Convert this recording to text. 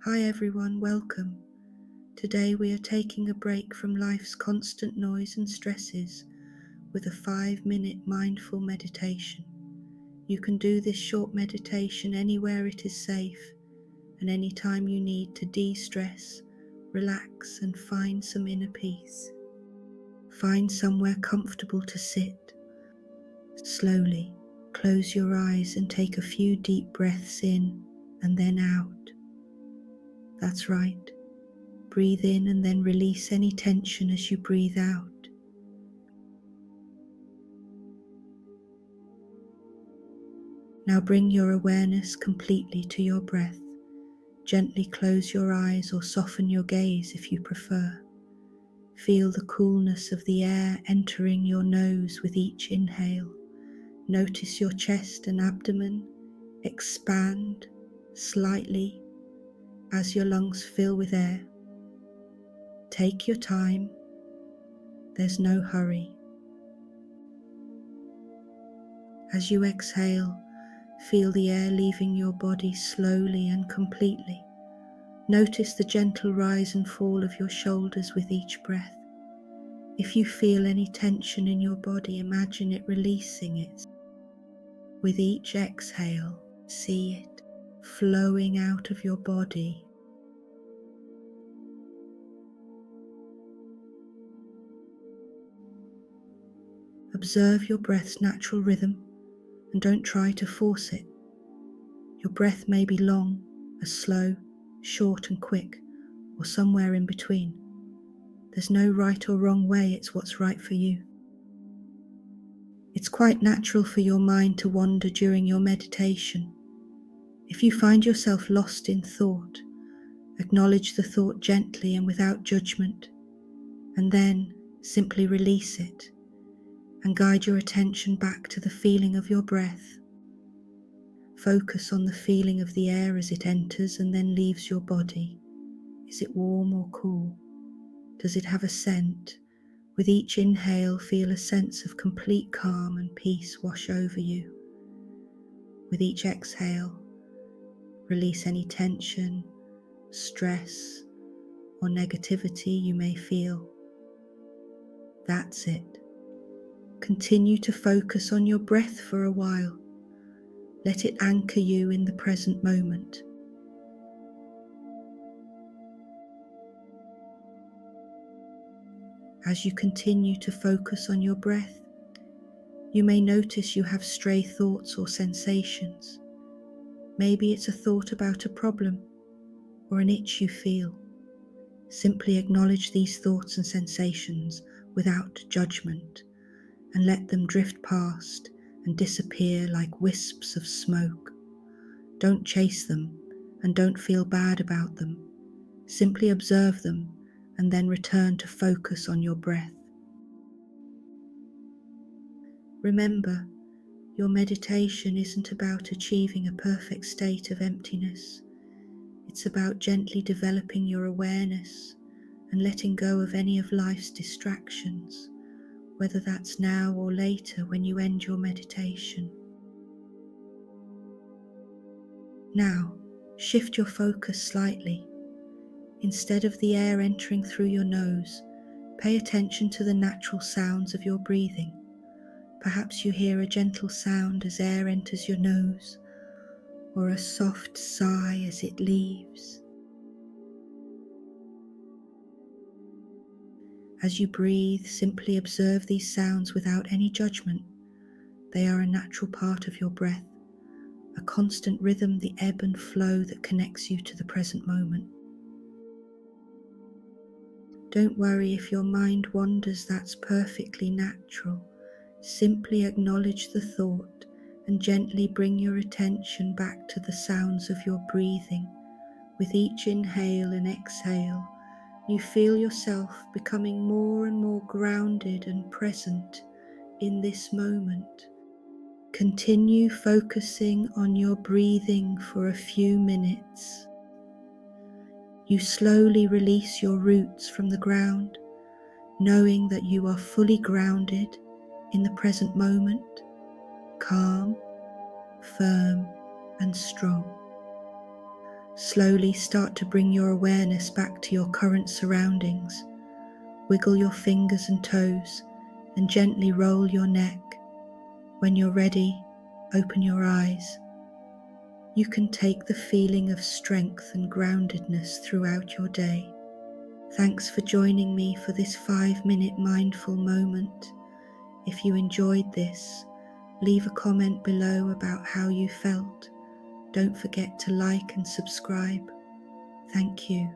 Hi everyone, welcome. Today we are taking a break from life's constant noise and stresses with a 5-minute mindful meditation. You can do this short meditation anywhere it is safe and anytime you need to de-stress, relax and find some inner peace. Find somewhere comfortable to sit. Slowly close your eyes and take a few deep breaths in and then out. That's right. Breathe in and then release any tension as you breathe out. Now bring your awareness completely to your breath. Gently close your eyes or soften your gaze if you prefer. Feel the coolness of the air entering your nose with each inhale. Notice your chest and abdomen expand slightly as your lungs fill with air. Take your time. There's no hurry. As you exhale, feel the air leaving your body slowly and completely. Notice the gentle rise and fall of your shoulders with each breath. If you feel any tension in your body, imagine it releasing it. With each exhale, see it flowing out of your body. Observe your breath's natural rhythm and don't try to force it. Your breath may be long, slow, short and quick, or somewhere in between. There's no right or wrong way, it's what's right for you. It's quite natural for your mind to wander during your meditation. If you find yourself lost in thought, acknowledge the thought gently and without judgment, and then simply release it and guide your attention back to the feeling of your breath. Focus on the feeling of the air as it enters and then leaves your body. Is it warm or cool? Does it have a scent? With each inhale, feel a sense of complete calm and peace wash over you. With each exhale, release any tension, stress, or negativity you may feel. That's it. Continue to focus on your breath for a while. Let it anchor you in the present moment. As you continue to focus on your breath, you may notice you have stray thoughts or sensations. Maybe it's a thought about a problem or an itch you feel. Simply acknowledge these thoughts and sensations without judgment and let them drift past and disappear like wisps of smoke. Don't chase them and don't feel bad about them. Simply observe them and then return to focus on your breath. Remember, your meditation isn't about achieving a perfect state of emptiness. It's about gently developing your awareness and letting go of any of life's distractions, whether that's now or later when you end your meditation. Now, shift your focus slightly. Instead of the air entering through your nose, pay attention to the natural sounds of your breathing. Perhaps you hear a gentle sound as air enters your nose, or a soft sigh as it leaves. As you breathe, simply observe these sounds without any judgment. They are a natural part of your breath, a constant rhythm, the ebb and flow that connects you to the present moment. Don't worry if your mind wanders, that's perfectly natural. Simply acknowledge the thought and gently bring your attention back to the sounds of your breathing. With each inhale and exhale, you feel yourself becoming more and more grounded and present in this moment. Continue focusing on your breathing for a few minutes. You slowly release your roots from the ground, knowing that you are fully grounded in the present moment, calm, firm, and strong. Slowly start to bring your awareness back to your current surroundings. Wiggle your fingers and toes and gently roll your neck. When you're ready, open your eyes. You can take the feeling of strength and groundedness throughout your day. Thanks for joining me for this 5-minute mindful moment. If you enjoyed this, leave a comment below about how you felt. Don't forget to like and subscribe. Thank you.